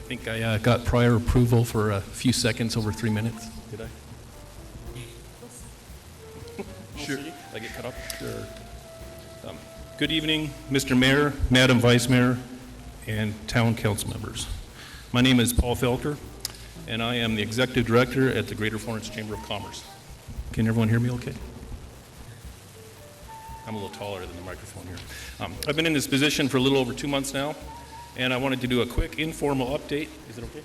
think I got prior approval for a few seconds over 3 minutes. Did I? Sure. I get cut off? Sure. Good evening, Mr. Mayor, Madam Vice Mayor, and Town Council members. My name is Paul Felker, and I am the Executive Director at the Greater Florence Chamber of Commerce. Can everyone hear me okay? I'm a little taller than the microphone here. I've been in this position for a little over 2 months now, and I wanted to do a quick informal update. Is it okay?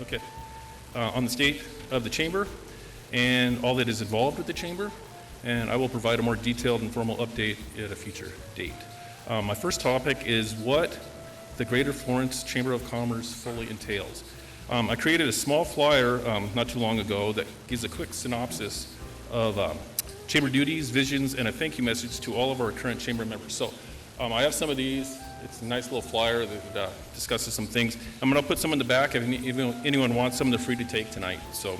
Okay. On the state of the Chamber and all that is involved with the Chamber, and I will provide a more detailed and formal update at a future date. My first topic is what the Greater Florence Chamber of Commerce fully entails. I created a small flyer not too long ago that gives a quick synopsis of Chamber duties, visions, and a thank you message to all of our current Chamber members. So I have some of these. It's a nice little flyer that discusses some things. I'm going to put some in the back. If anyone wants some, they're free to take tonight. So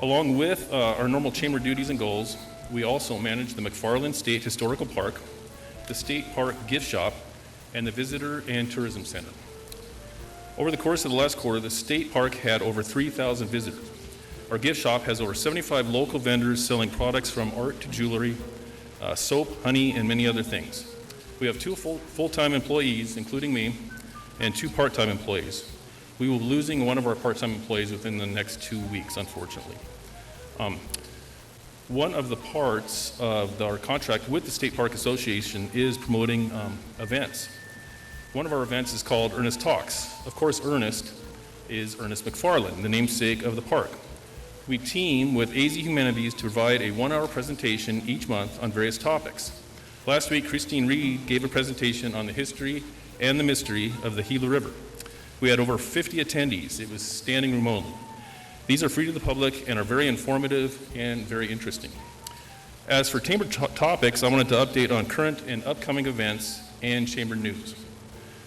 along with our normal Chamber duties and goals, we also manage the McFarland State Historical Park, the State Park Gift Shop, and the Visitor and Tourism Center. Over the course of the last quarter, the State Park had over 3,000 visitors. Our gift shop has over 75 local vendors selling products from art to jewelry, soap, honey, and many other things. We have 2 full-time employees, including me, and 2 part-time employees. We will be losing one of our part-time employees within the next 2 weeks, unfortunately. One of the parts of our contract with the State Park Association is promoting events. One of our events is called Ernest Talks. Of course, Ernest is Ernest McFarland, the namesake of the park. We team with AZ Humanities to provide a 1-hour presentation each month on various topics. Last week, Christine Reed gave a presentation on the history and the mystery of the Gila River. We had over 50 attendees. It was standing room only. These are free to the public and are very informative and very interesting. As for Chamber topics, I wanted to update on current and upcoming events and Chamber news.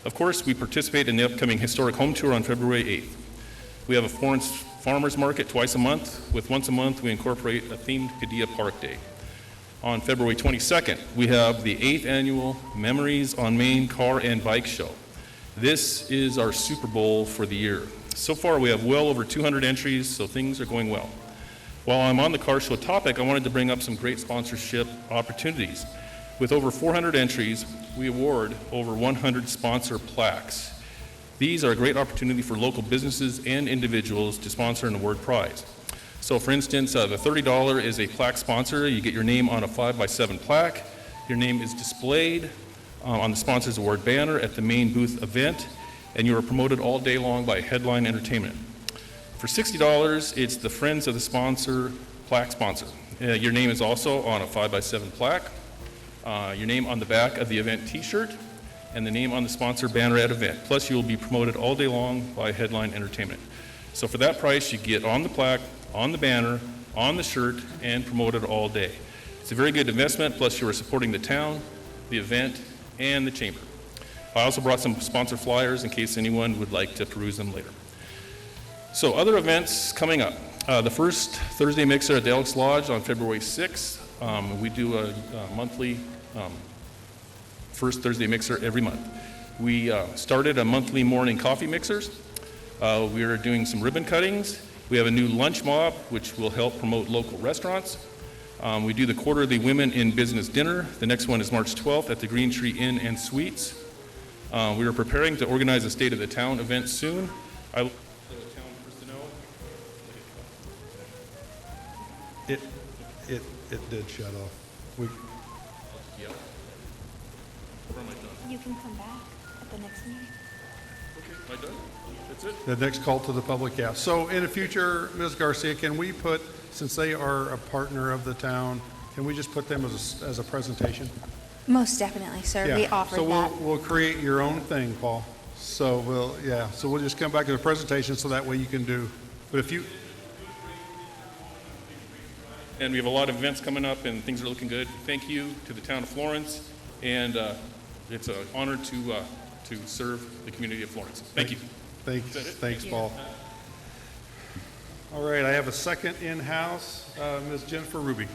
Of course, we participate in the upcoming Historic Home Tour on February 8th. We have a Florence Farmers Market twice a month. With once a month, we incorporate a themed Padilla Park Day. On February 22nd, we have the 8th annual Memories on Main Car and Bike Show. This is our Super Bowl for the year. So far, we have well over 200 entries, so things are going well. While I'm on the car show topic, I wanted to bring up some great sponsorship opportunities. With over 400 entries, we award over 100 sponsor plaques. These are a great opportunity for local businesses and individuals to sponsor an award prize. So for instance, the $30 is a plaque sponsor. You get your name on a 5x7 plaque. Your name is displayed on the Sponsors Award banner at the main booth event, and you are promoted all day long by Headline Entertainment. For $60, it's the Friends of the Sponsor plaque sponsor. Your name is also on a 5x7 plaque, your name on the back of the event t-shirt, and the name on the sponsor banner at event. Plus, you will be promoted all day long by Headline Entertainment. So for that price, you get on the plaque, on the banner, on the shirt, and promoted all day. It's a very good investment, plus you are supporting the town, the event, and the Chamber. I also brought some sponsor flyers in case anyone would like to peruse them later. So other events coming up. The first Thursday Mixer at the Elks Lodge on February 6th. We do a monthly first Thursday Mixer every month. We started a monthly morning coffee mixers. We are doing some ribbon cuttings. We have a new lunch mob, which will help promote local restaurants. We do the quarterly Women in Business dinner. The next one is March 12th at the Green Tree Inn and Suites. We are preparing to organize a State of the Town event soon. I will let the town personnel. It did shut off. Yeah. Where am I done? You can come back at the next meeting. Okay, am I done? That's it? The next call to the public, yeah. So in the future, Ms. Garcia, can we put, since they are a partner of the town, can we just put them as a presentation? Most definitely, sir. Yeah. We offered so that. we'll create your own thing, Paul. So we'll just come back to the presentation so that way you can do. But if you. And we have a lot of events coming up and things are looking good. Thank you to the town of Florence, and it's an honor to serve the community of Florence. Thank you. Thanks, Paul. All right, I have a second in-house, Ms. Jennifer Ruby.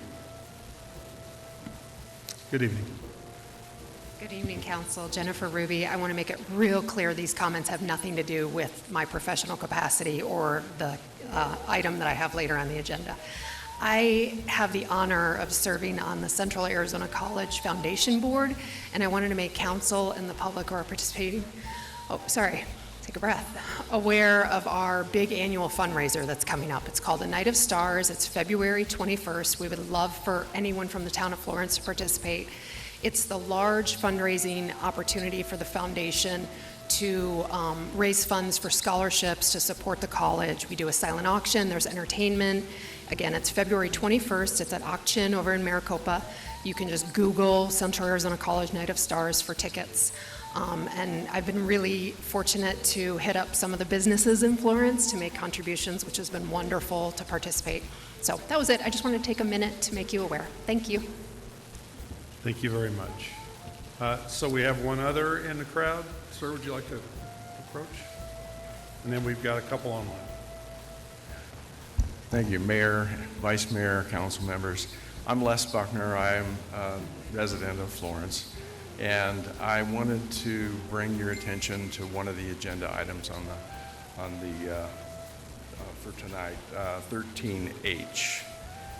Good evening. Good evening, Council. Jennifer Ruby. I want to make it real clear these comments have nothing to do with my professional capacity or the item that I have later on the agenda. I have the honor of serving on the Central Arizona College Foundation Board, and I wanted to make Council and the public who are participating, take a breath, aware of our big annual fundraiser that's coming up. It's called A Night of Stars. It's February 21st. We would love for anyone from the town of Florence to participate. It's the large fundraising opportunity for the foundation to raise funds for scholarships to support the college. We do a silent auction, there's entertainment. Again, it's February 21st, it's at Auction over in Maricopa. You can just Google Central Arizona College Night of Stars for tickets. And I've been really fortunate to hit up some of the businesses in Florence to make contributions, which has been wonderful to participate. So that was it. I just wanted to take a minute to make you aware. Thank you. Thank you very much. So we have one other in the crowd. Sir, would you like to approach? And then we've got a couple online. Thank you, Mayor, Vice Mayor, council members. I'm Les Buckner. I'm a resident of Florence, and I wanted to bring your attention to one of the agenda items for tonight, 13H,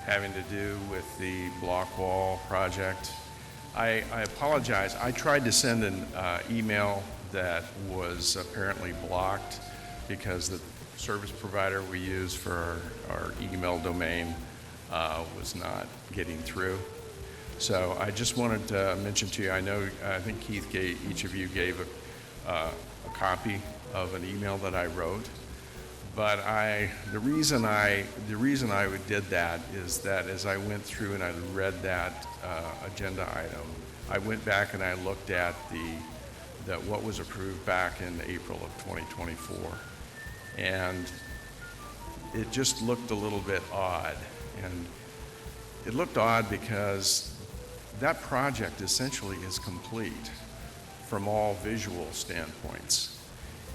having to do with the block wall project. I apologize. I tried to send an email that was apparently blocked because the service provider we use for our email domain was not getting through. So I just wanted to mention to you, I think Keith each of you gave a copy of an email that I wrote. But the reason I did that is that as I went through and I read that agenda item, I went back and I looked at what was approved back in April of 2024, and it just looked a little bit odd. And it looked odd because that project essentially is complete from all visual standpoints.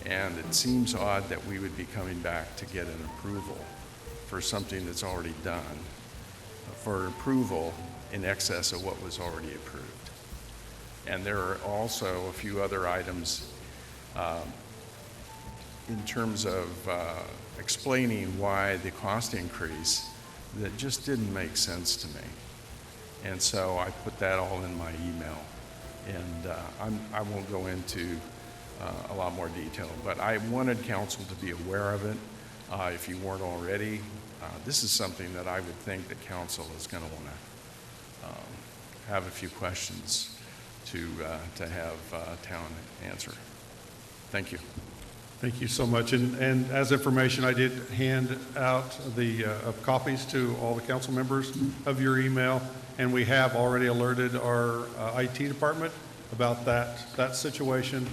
And it seems odd that we would be coming back to get an approval for something that's already done, for approval in excess of what was already approved. And there are also a few other items in terms of explaining why the cost increase that just didn't make sense to me. And so I put that all in my email. And I won't go into a lot more detail, but I wanted council to be aware of it. If you weren't already, this is something that I would think that council is going to want to have a few questions to have town answer. Thank you. Thank you so much. And as information, I did hand out the copies to all the council members of your email, and we have already alerted our IT department about that situation.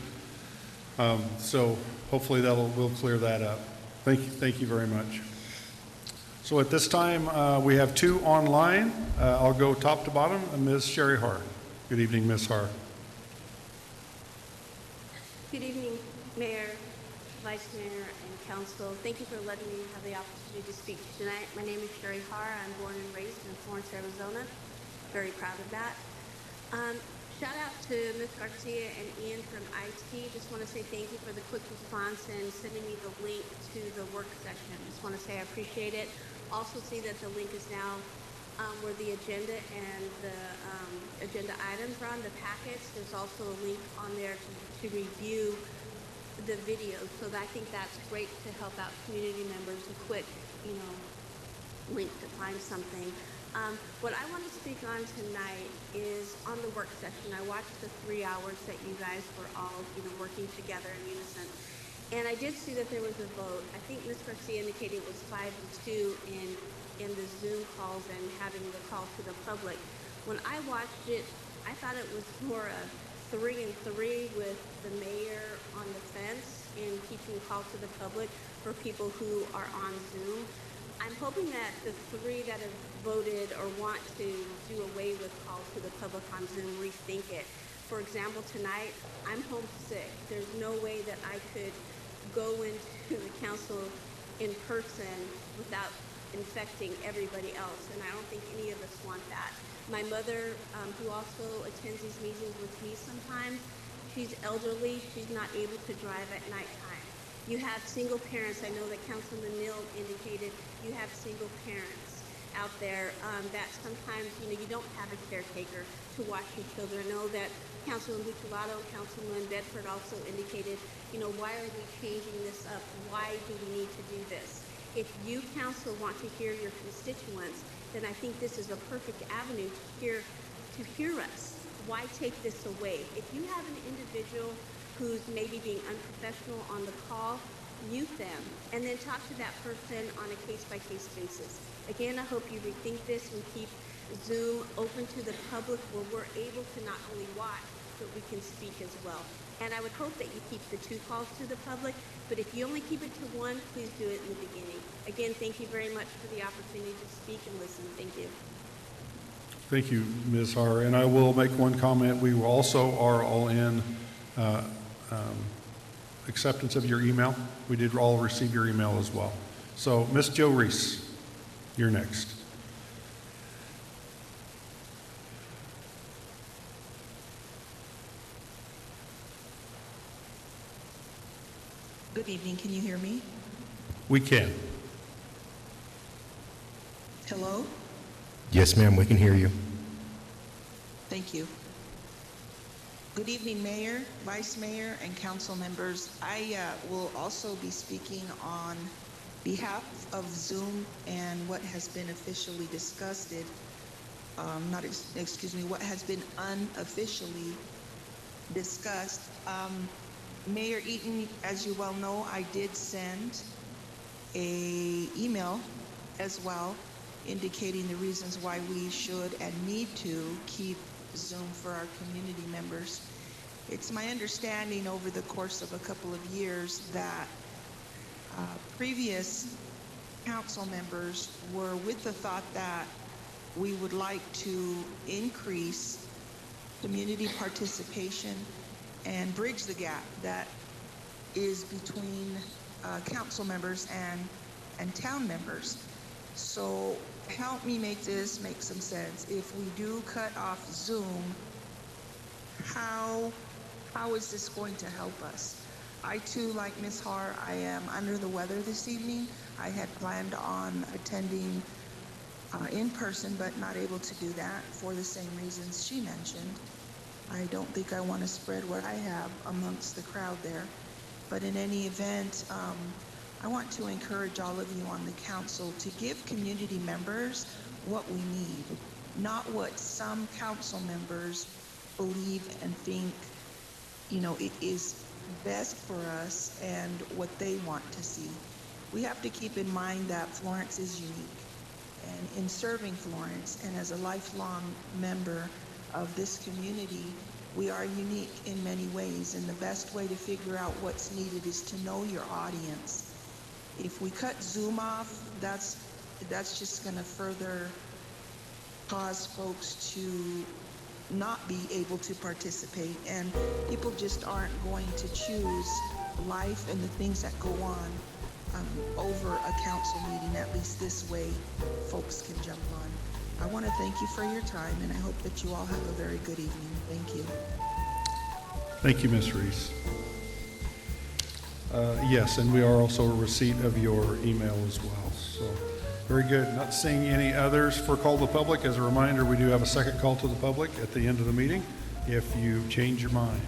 So hopefully we'll clear that up. Thank you very much. So at this time, we have two online. I'll go top to bottom. Ms. Sherry Har. Good evening, Ms. Har. Good evening, Mayor, Vice Mayor, and Council. Thank you for letting me have the opportunity to speak to you tonight. My name is Sherry Har. I'm born and raised in Florence, Arizona. Very proud of that. Shout out to Ms. Garcia and Ian from IT. Just want to say thank you for the quick response and sending me the link to the work session. Just want to say I appreciate it. Also see that the link is now where the agenda and the agenda items are on the packets. There's also a link on there to review the videos. So I think that's great to help out community members. A quick, link to find something. What I want to speak on tonight is on the work session. I watched the 3 hours that you guys were all, working together in unison. And I did see that there was a vote. I think Ms. Garcia indicated it was 5-2 in the Zoom calls and having the call to the public. When I watched it, I thought it was more a 3-3 with the mayor on the fence in keeping call to the public for people who are on Zoom. I'm hoping that the 3 that have voted or want to do away with calls to the public on Zoom rethink it. For example, tonight, I'm homesick. There's no way that I could go into the council in person without infecting everybody else, and I don't think any of us want that. My mother, who also attends these meetings with me sometimes, she's elderly, she's not able to drive at nighttime. You have single parents, I know that Councilman Mill indicated you have single parents out there that sometimes, you don't have a caretaker to watch your children. I know that Councilman Buccellato and Councilman Bedford also indicated, why are we changing this up? Why do we need to do this? If you, council, want to hear your constituents, then I think this is a perfect avenue to hear us. Why take this away? If you have an individual who's maybe being unprofessional on the call, mute them, and then talk to that person on a case-by-case basis. Again, I hope you rethink this and keep Zoom open to the public where we're able to not only watch, but we can speak as well. And I would hope that you keep the 2 calls to the public, but if you only keep it to 1, please do it in the beginning. Again, thank you very much for the opportunity to speak and listen. Thank you. Thank you, Ms. Har. And I will make one comment. We also are all in acceptance of your email. We did all receive your email as well. So, Ms. Jo Reese, you're next. Good evening. Can you hear me? We can. Hello? Yes, ma'am, we can hear you. Thank you. Good evening, Mayor, Vice Mayor, and council members. I will also be speaking on behalf of Zoom and what has been officially discussed. What has been unofficially discussed. Mayor Eaton, as you well know, I did send an email as well indicating the reasons why we should and need to keep Zoom for our community members. It's my understanding over the course of a couple of years that previous council members were with the thought that we would like to increase community participation and bridge the gap that is between council members and town members. So help me make this make some sense. If we do cut off Zoom, how is this going to help us? I too, like Ms. Har, I am under the weather this evening. I had planned on attending in person, but not able to do that for the same reasons she mentioned. I don't think I want to spread what I have amongst the crowd there. But in any event, I want to encourage all of you on the council to give community members what we need, not what some council members believe and think, it is best for us and what they want to see. We have to keep in mind that Florence is unique. And in serving Florence and as a lifelong member of this community, we are unique in many ways, and the best way to figure out what's needed is to know your audience. If we cut Zoom off, that's just going to further cause folks to not be able to participate, and people just aren't going to choose life and the things that go on over a council meeting. At least this way folks can jump on. I want to thank you for your time, and I hope that you all have a very good evening. Thank you. Thank you, Ms. Reese. Yes, and we are also a receipt of your email as well. So, very good. Not seeing any others for call to the public. As a reminder, we do have a second call to the public at the end of the meeting if you change your mind.